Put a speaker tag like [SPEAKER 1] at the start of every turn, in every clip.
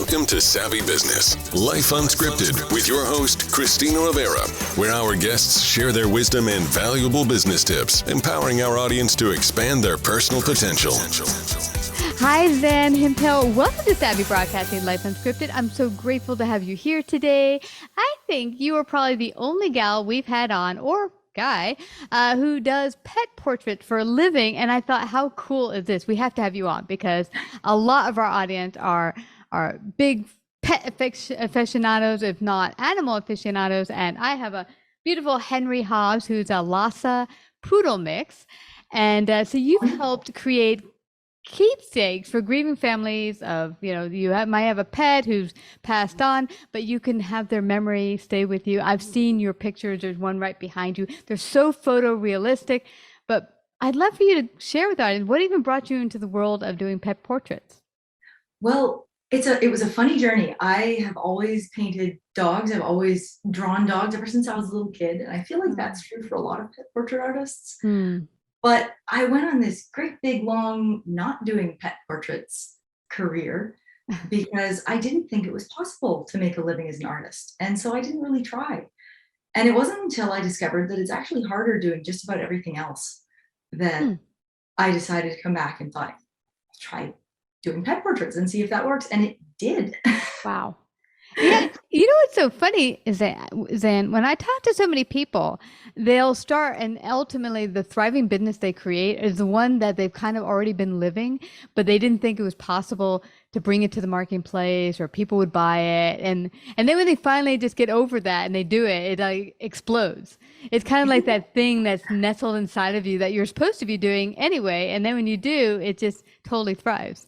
[SPEAKER 1] Welcome to Savvy Business, Life Unscripted, with your host, Christina Rivera, where our guests share their wisdom and valuable business tips, empowering our audience to expand their personal potential.
[SPEAKER 2] Hi, Zann Hemphill. Welcome to Savvy Broadcasting, Life Unscripted. I'm so grateful to have you here today. I think you are probably the only gal we've had on, or guy, who does pet portraits for a living. And I thought, how cool is this? We have to have you on because a lot of our audience are big pet aficionados, if not animal aficionados. And I have a beautiful Henry Hobbs, who's a Lhasa poodle mix. And so you've helped create keepsakes for grieving families of, might have a pet who's passed on, but you can have their memory stay with you. I've seen your pictures. There's one right behind you. They're so photorealistic, but I'd love for you to share with us what even brought you into the world of doing pet portraits.
[SPEAKER 3] Well, it was a funny journey. I have always painted dogs. I've always drawn dogs ever since I was a little kid. And I feel like that's true for a lot of pet portrait artists. But I went on this great big long not doing pet portraits career because I didn't think it was possible to make a living as an artist. And so I didn't really try. And it wasn't until I discovered that it's actually harder doing just about everything else that I decided to come back and thought, I'll try doing pet portraits and see if that works. And it did.
[SPEAKER 2] Wow. Yeah, you know what's so funny is that, Zann, when I talk to so many people, they'll start, and ultimately the thriving business they create is the one that they've kind of already been living, but they didn't think it was possible to bring it to the marketplace or people would buy it. And then when they finally just get over that and they do it, it like explodes. It's kind of like that thing that's nestled inside of you that you're supposed to be doing anyway. And then when you do, it just totally thrives.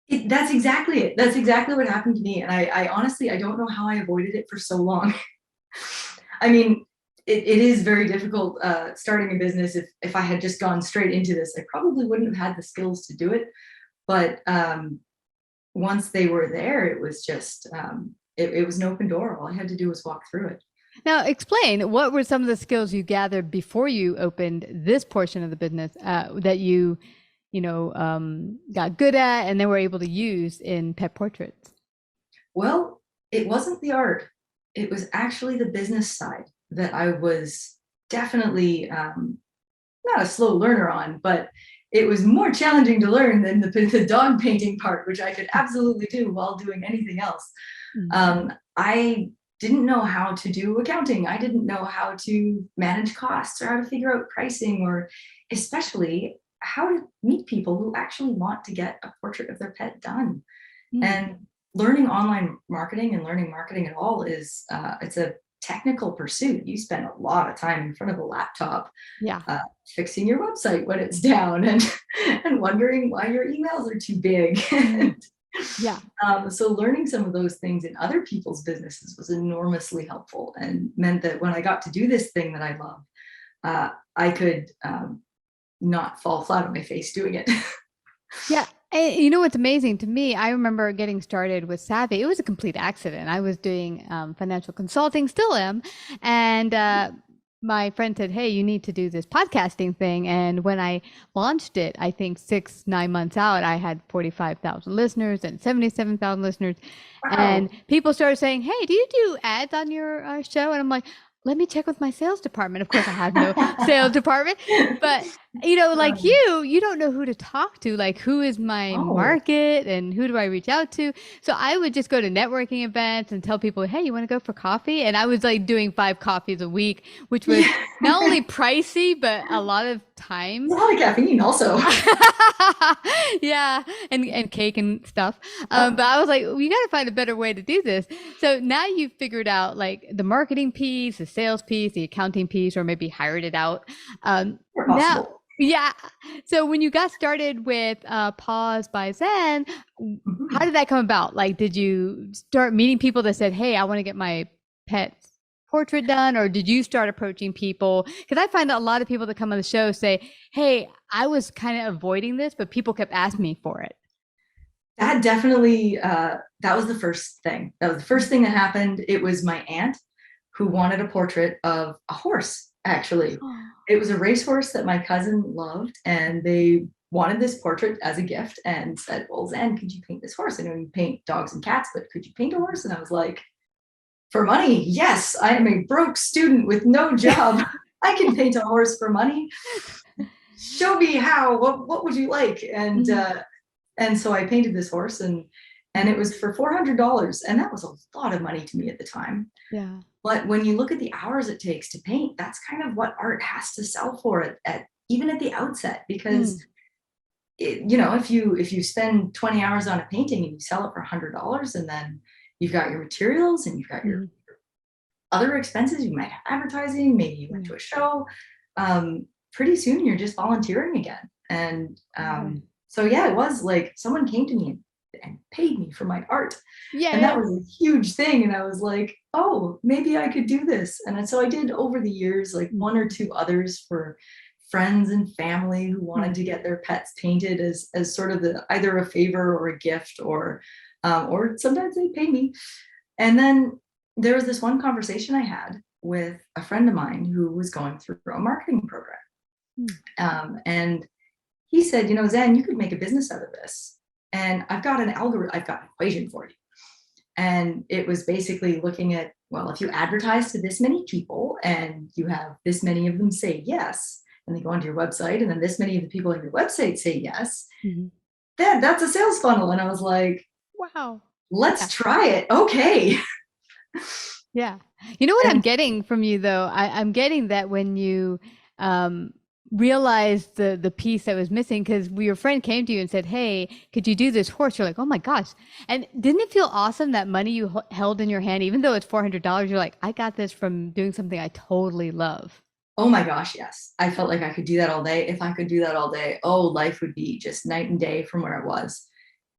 [SPEAKER 3] That's exactly it. That's exactly what happened to me. And I honestly, I don't know how I avoided it for so long. I mean, it is very difficult starting a business. If I had just gone straight into this, I probably wouldn't have had the skills to do it. But once they were there, it was just, it was an open door. All I had to do was walk through it.
[SPEAKER 2] Now, explain, what were some of the skills you gathered before you opened this portion of the business that you got good at and then were able to use in pet portraits?
[SPEAKER 3] Well, it wasn't the art. It was actually the business side that I was definitely not a slow learner on, but it was more challenging to learn than the dog painting part, which I could absolutely do while doing anything else. I didn't know how to do accounting. I didn't know how to manage costs or how to figure out pricing, or especially how to meet people who actually want to get a portrait of their pet done. And learning online marketing and learning marketing at all is it's a technical pursuit. You spend a lot of time in front of a laptop fixing your website when it's down and wondering why your emails are too big. So learning some of those things in other people's businesses was enormously helpful and meant that when I got to do this thing that I love, I could not fall flat on my face doing it.
[SPEAKER 2] Yeah. And you know what's amazing to me? I remember getting started with Savvy. It was a complete accident. I was doing financial consulting, still am. And my friend said, hey, you need to do this podcasting thing. And when I launched it, I think 9 months out, I had 45,000 listeners and 77,000 listeners. Wow. And people started saying, hey, do you do ads on your show? And I'm like, let me check with my sales department. Of course, I have no sales department, but like you don't know who to talk to, like who is my market and who do I reach out to? So I would just go to networking events and tell people, hey, you want to go for coffee? And I was like doing 5 coffees a week, which was not only pricey, but a lot of time.
[SPEAKER 3] A lot of caffeine also.
[SPEAKER 2] Yeah. And cake and stuff. But I was like, we got to find a better way to do this. So now you've figured out like the marketing piece, the sales piece, the accounting piece, or maybe hired it out. Now, yeah. So when you got started with Paws by Zann, how did that come about? Like, did you start meeting people that said, hey, I want to get my pet's portrait done? Or did you start approaching people? Because I find that a lot of people that come on the show say, hey, I was kind of avoiding this, but people kept asking me for it.
[SPEAKER 3] That definitely, that was the first thing. That was the first thing that happened. It was my aunt who wanted a portrait of a horse, actually. It was a racehorse that my cousin loved, and they wanted this portrait as a gift and said, well, Zann, could you paint this horse? I know you paint dogs and cats, but could you paint a horse? And I was like, for money? Yes, I am a broke student with no job. I can paint a horse for money. Show me how. What would you like? And so I painted this horse, and it was for $400, and that was a lot of money to me at the time.
[SPEAKER 2] Yeah.
[SPEAKER 3] But when you look at the hours it takes to paint, that's kind of what art has to sell for at even at the outset, because if you spend 20 hours on a painting and you sell it for $100, and then you've got your materials and you've got your other expenses, you might have advertising, maybe you went to a show, pretty soon you're just volunteering again. And so yeah, it was like someone came to me and paid me for my art. And that was a huge thing. And I was like, oh, maybe I could do this. And so I did over the years, like one or two others for friends and family who wanted to get their pets painted as sort of either a favor or a gift, or sometimes they pay me. And then there was this one conversation I had with a friend of mine who was going through a marketing program. And he said, Zann, you could make a business out of this. And I've got an equation for you. And it was basically looking at, well, if you advertise to this many people and you have this many of them say yes, and they go onto your website, and then this many of the people on your website say yes, then that's a sales funnel. And I was like,
[SPEAKER 2] wow,
[SPEAKER 3] let's try it. Okay.
[SPEAKER 2] Yeah. You know what I'm getting from you, though? I'm getting that when you realized the piece that was missing, because your friend came to you and said, hey, could you do this horse? You're like, oh my gosh. And didn't it feel awesome, that money you held in your hand, even though it's $400, you're like, I got this from doing something I totally love.
[SPEAKER 3] Oh my gosh, yes. I felt like I could do that all day. If I could do that all day, life would be just night and day from where it was.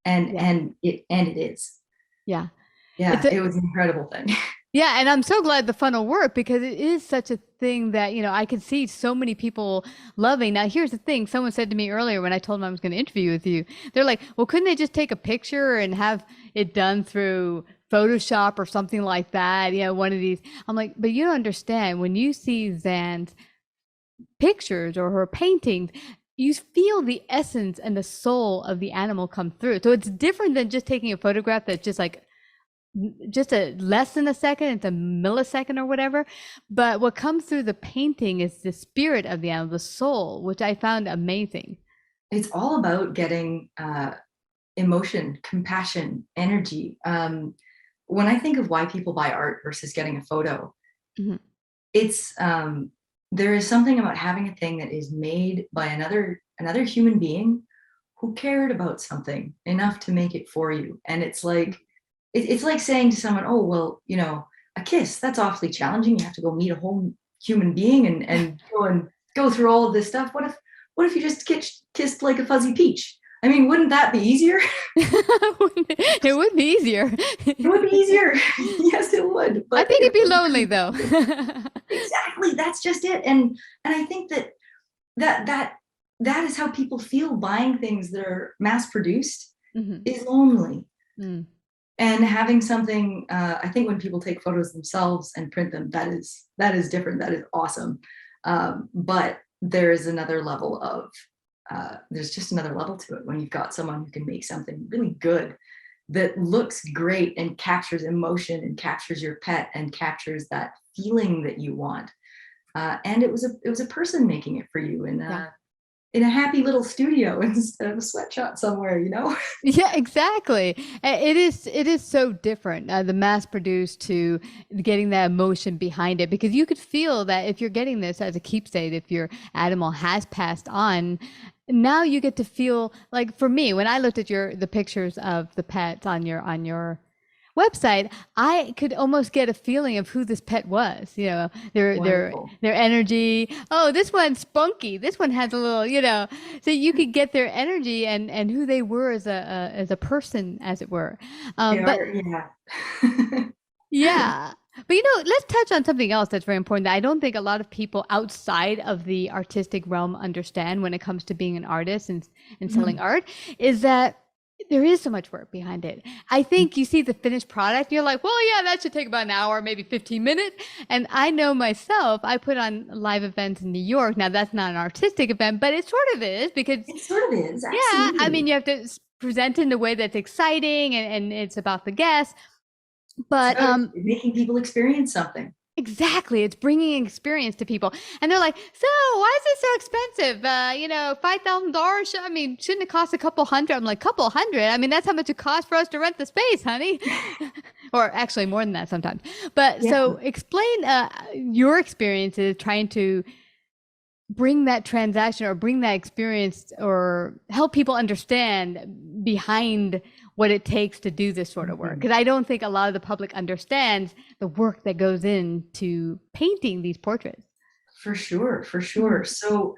[SPEAKER 3] And it is.
[SPEAKER 2] Yeah.
[SPEAKER 3] Yeah, it was an incredible thing.
[SPEAKER 2] Yeah, and I'm so glad the funnel worked, because it is such a thing that, I could see so many people loving. Now, here's the thing. Someone said to me earlier when I told them I was going to interview with you, they're like, well, couldn't they just take a picture and have it done through Photoshop or something like that? One of these. I'm like, but you don't understand. When you see Zann's pictures or her paintings, you feel the essence and the soul of the animal come through. So it's different than just taking a photograph that's just like, just a less than a second, it's a millisecond or whatever. But what comes through the painting is the spirit of the animal, the soul, which I found amazing.
[SPEAKER 3] It's all about getting emotion, compassion, energy. When I think of why people buy art versus getting a photo, it's there is something about having a thing that is made by another human being who cared about something enough to make it for you. And it's like, it's like saying to someone, oh, well, a kiss, that's awfully challenging. You have to go meet a whole human being and go through all of this stuff. What if you just kissed like a fuzzy peach? I mean, wouldn't that be easier?
[SPEAKER 2] It would be easier.
[SPEAKER 3] It would be easier. Yes, it would. But
[SPEAKER 2] I think it'd be lonely, though.
[SPEAKER 3] Exactly. That's just it. And I think that is how people feel buying things that are mass produced is lonely. And having something, I think when people take photos themselves and print them, that is different. That is awesome. But there is another level of, there's just another level to it when you've got someone who can make something really good that looks great and captures emotion and captures your pet and captures that feeling that you want. And it was a person making it for you in a happy little studio instead of a sweatshop somewhere,
[SPEAKER 2] Yeah, exactly. It is so different, the mass produced to getting that emotion behind it, because you could feel that if you're getting this as a keepsake, if your animal has passed on, now you get to feel like, for me, when I looked at the pictures of the pets on your website, I could almost get a feeling of who this pet was, their energy. Oh, this one's spunky. This one has a little, so you could get their energy and who they were as a person, as it were. Yeah. But let's touch on something else that's very important that I don't think a lot of people outside of the artistic realm understand when it comes to being an artist and selling art, is that There is so much work behind it. I think you see the finished product, you're like, well, yeah, that should take about an hour, maybe 15 minutes. And I know myself, I put on live events in New York. Now, that's not an artistic event, but it sort of is because,
[SPEAKER 3] It sort of is,
[SPEAKER 2] yeah, I
[SPEAKER 3] absolutely.
[SPEAKER 2] mean, you have to present in a way that's exciting and it's about the guests. But
[SPEAKER 3] It's about making people experience something.
[SPEAKER 2] exactly. It's bringing experience to people. And they're like, so why is it so expensive? $5,000. I mean, shouldn't it cost a couple hundred? I'm like, couple hundred? I mean, that's how much it costs for us to rent the space, honey. Or actually more than that sometimes. But
[SPEAKER 3] Yeah.
[SPEAKER 2] so explain your experiences trying to bring that transaction or bring that experience or help people understand behind what it takes to do this sort of work. Because I don't think a lot of the public understands the work that goes into painting these portraits.
[SPEAKER 3] For sure, for sure. So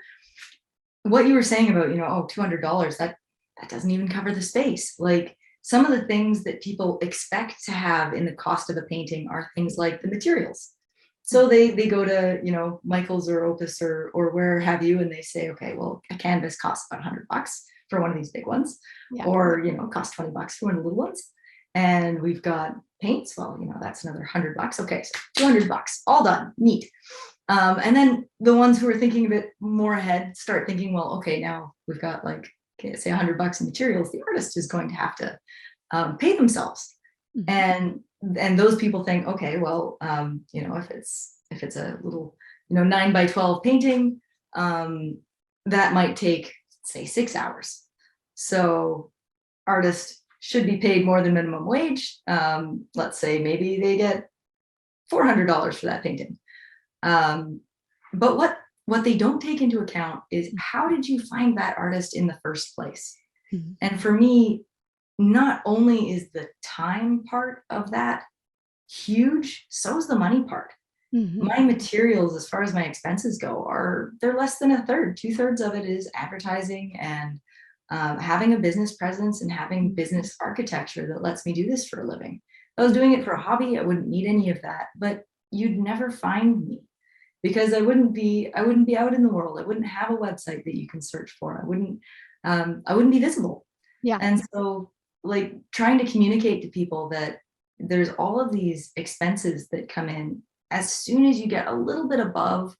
[SPEAKER 3] what you were saying about, $200, that doesn't even cover the space. Like some of the things that people expect to have in the cost of a painting are things like the materials. So they go to, Michael's or Opus or where have you, and they say, okay, well, a canvas costs about $100 for one of these big ones,
[SPEAKER 2] Yeah.
[SPEAKER 3] or, costs $20 for one of the little ones. And we've got paints. Well, that's another $100. Okay, so $200, all done, neat. And then the ones who are thinking a bit more ahead start thinking, well, okay, now we've got say $100 in materials. The artist is going to have to pay themselves.
[SPEAKER 2] Mhm.
[SPEAKER 3] And those people think, okay, well, if it's a little, 9x12 painting, that might take, say, 6 hours. So artists should be paid more than minimum wage. Let's say maybe they get $400 for that painting. But what they don't take into account is how did you find that artist in the first place?
[SPEAKER 2] Mhm.
[SPEAKER 3] And for me, not only is the time part of that huge, so is the money part.
[SPEAKER 2] Mhm.
[SPEAKER 3] My materials, as far as my expenses go, they're less than a third. 2/3 of it is advertising and having a business presence and having business architecture that lets me do this for a living. If I was doing it for a hobby, I wouldn't need any of that, but you'd never find me because I wouldn't be out in the world. I wouldn't have a website that you can search for. I wouldn't be visible.
[SPEAKER 2] Yeah.
[SPEAKER 3] And so like trying to communicate to people that there's all of these expenses that come in as soon as you get a little bit above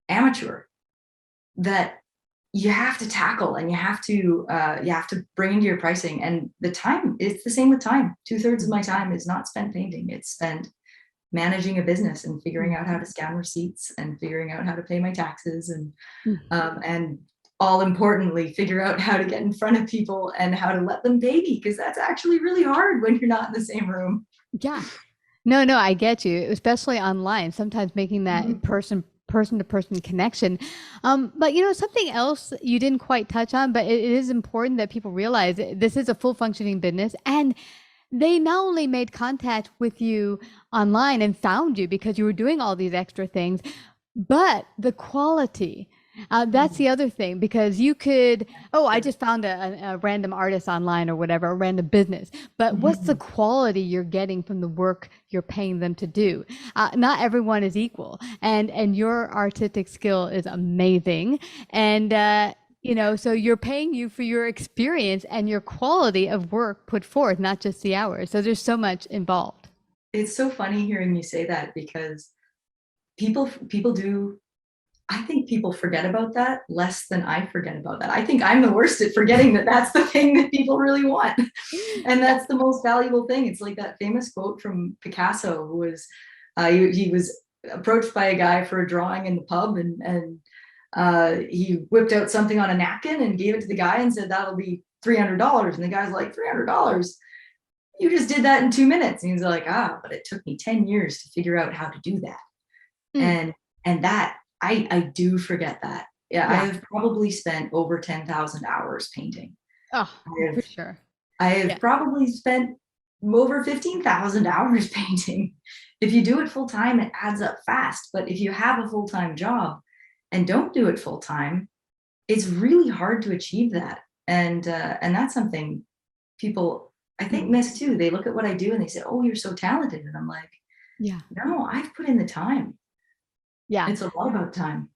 [SPEAKER 3] amateur that you have to tackle and you have to bring into your pricing. And the time, it's the same with time. 2/3 of my time is not spent painting. It's spent managing a business and figuring out how to scan receipts and figuring out how to pay my taxes and all importantly, figure out how to get in front of people and how to let them pay me, because that's actually really hard when you're not in the same room.
[SPEAKER 2] Yeah. No, I get you, especially online, sometimes making that person to person connection. But something else you didn't quite touch on, but it is important that people realize this is a full functioning business, and they not only made contact with you online and found you because you were doing all these extra things, but the quality. That's the other thing, because you could, I just found a random artist online or whatever, a random business. But what's the quality you're getting from the work you're paying them to do? Not everyone is equal, and your artistic skill is amazing. And so you're paying you for your experience and your quality of work put forth, not just the hours. So there's so much involved.
[SPEAKER 3] It's so funny hearing you say that because people do. I think people forget about that less than I forget about that. I think I'm the worst at forgetting that that's the thing that people really want. And that's the most valuable thing. It's like that famous quote from Picasso, who was, he was approached by a guy for a drawing in the pub and he whipped out something on a napkin and gave it to the guy and said, that'll be $300. And the guy's like, $300? You just did that in 2 minutes. And he's like, but it took me 10 years to figure out how to do that. And that, I do forget that. Yeah, I have probably spent over 10,000 hours painting.
[SPEAKER 2] Oh, for sure.
[SPEAKER 3] I have probably spent over 15,000 hours painting. If you do it full time, it adds up fast. But if you have a full-time job and don't do it full time, it's really hard to achieve that. And that's something people, I think, miss too. They look at what I do and they say, oh, you're so talented. And I'm like, no, I've put in the time.
[SPEAKER 2] Yeah.
[SPEAKER 3] It's a lot about time.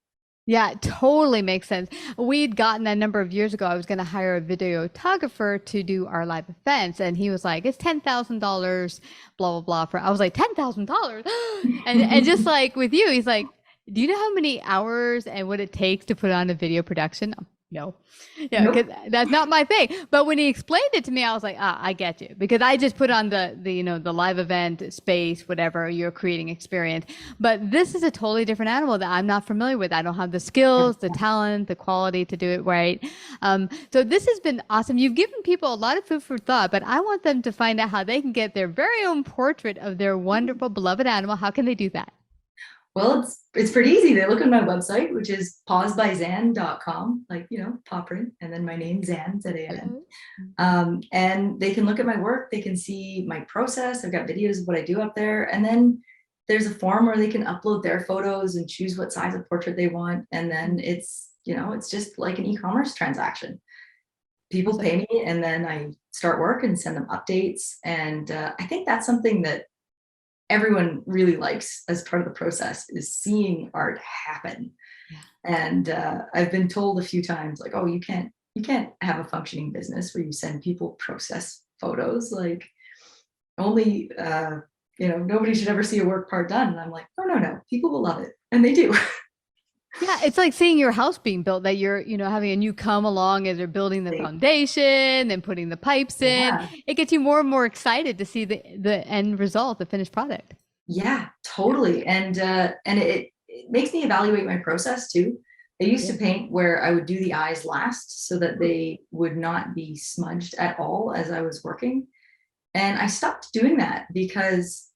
[SPEAKER 2] Yeah, it totally makes sense. We'd gotten a number of years ago, I was going to hire a videographer to do our live events. And he was like, it's $10,000, blah, blah, blah. I was like, $10,000. And just like with you, he's like, do you know how many hours and what it takes to put on a video production? No, yeah,
[SPEAKER 3] Nope.
[SPEAKER 2] because that's not my thing. But when he explained it to me, I was like, I get you, because I just put on the live event space, whatever you're creating experience. But this is a totally different animal that I'm not familiar with. I don't have the skills, the talent, the quality to do it right. So this has been awesome. You've given people a lot of food for thought, but I want them to find out how they can get their very own portrait of their wonderful, beloved animal. How can they do that?
[SPEAKER 3] Well, it's pretty easy. They look on my website, which is pawsbyzann.com, like, paw print, and then my name, Zann, Z-A-N-N. And they can look at my work. They can see my process. I've got videos of what I do up there. And then there's a form where they can upload their photos and choose what size of portrait they want. And then it's just like an e-commerce transaction. People pay me, and then I start work and send them updates. And I think that's something that everyone really likes as part of the process, is seeing art happen. Yeah. And I've been told a few times, like, oh, you can't have a functioning business where you send people process photos. Like, only nobody should ever see a work part done. And I'm like, no, people will love it, and they do.
[SPEAKER 2] Yeah, it's like seeing your house being built, that you're, having a new come along as they're building the foundation and putting the pipes in.
[SPEAKER 3] Yeah.
[SPEAKER 2] It gets you more and more excited to see the end result, the finished product.
[SPEAKER 3] Yeah, totally. And it makes me evaluate my process too. I used to paint where I would do the eyes last so that they would not be smudged at all as I was working. And I stopped doing that because,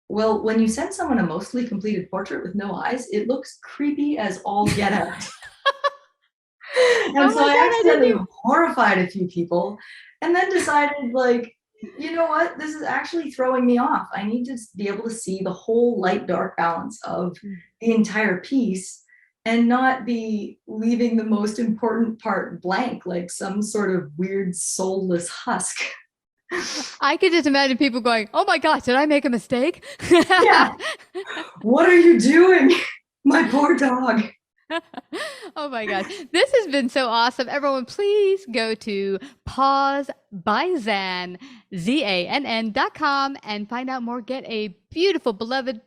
[SPEAKER 3] well, when you send someone a mostly completed portrait with no eyes, it looks creepy as all get out. And so I accidentally horrified a few people, and then decided, like, you know what? This is actually throwing me off. I need to be able to see the whole light-dark balance of the entire piece and not be leaving the most important part blank, like some sort of weird soulless husk.
[SPEAKER 2] I could just imagine people going, oh my gosh, did I make a mistake?
[SPEAKER 3] Yeah. What are you doing? My poor dog.
[SPEAKER 2] Oh my gosh. This has been so awesome. Everyone, please go to pawsbyzann, ZANN.com, and find out more. Get a beautiful, beloved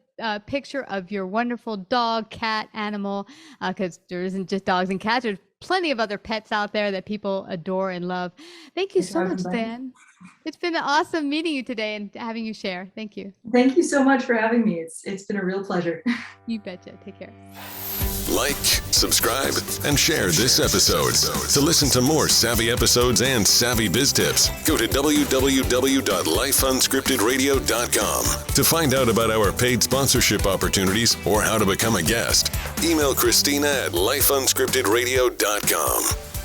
[SPEAKER 2] picture of your wonderful dog, cat, animal, because there isn't just dogs and cats. There's plenty of other pets out there that people adore and love. Thank you so much, Zann. It's been awesome meeting you today and having you share. Thank you.
[SPEAKER 3] Thank you so much for having me. It's been a real pleasure.
[SPEAKER 2] You betcha. Take care.
[SPEAKER 1] Like, subscribe, and share this episode. To listen to more savvy episodes and savvy biz tips, go to www.lifeunscriptedradio.com. To find out about our paid sponsorship opportunities or how to become a guest, email Christina at lifeunscriptedradio.com.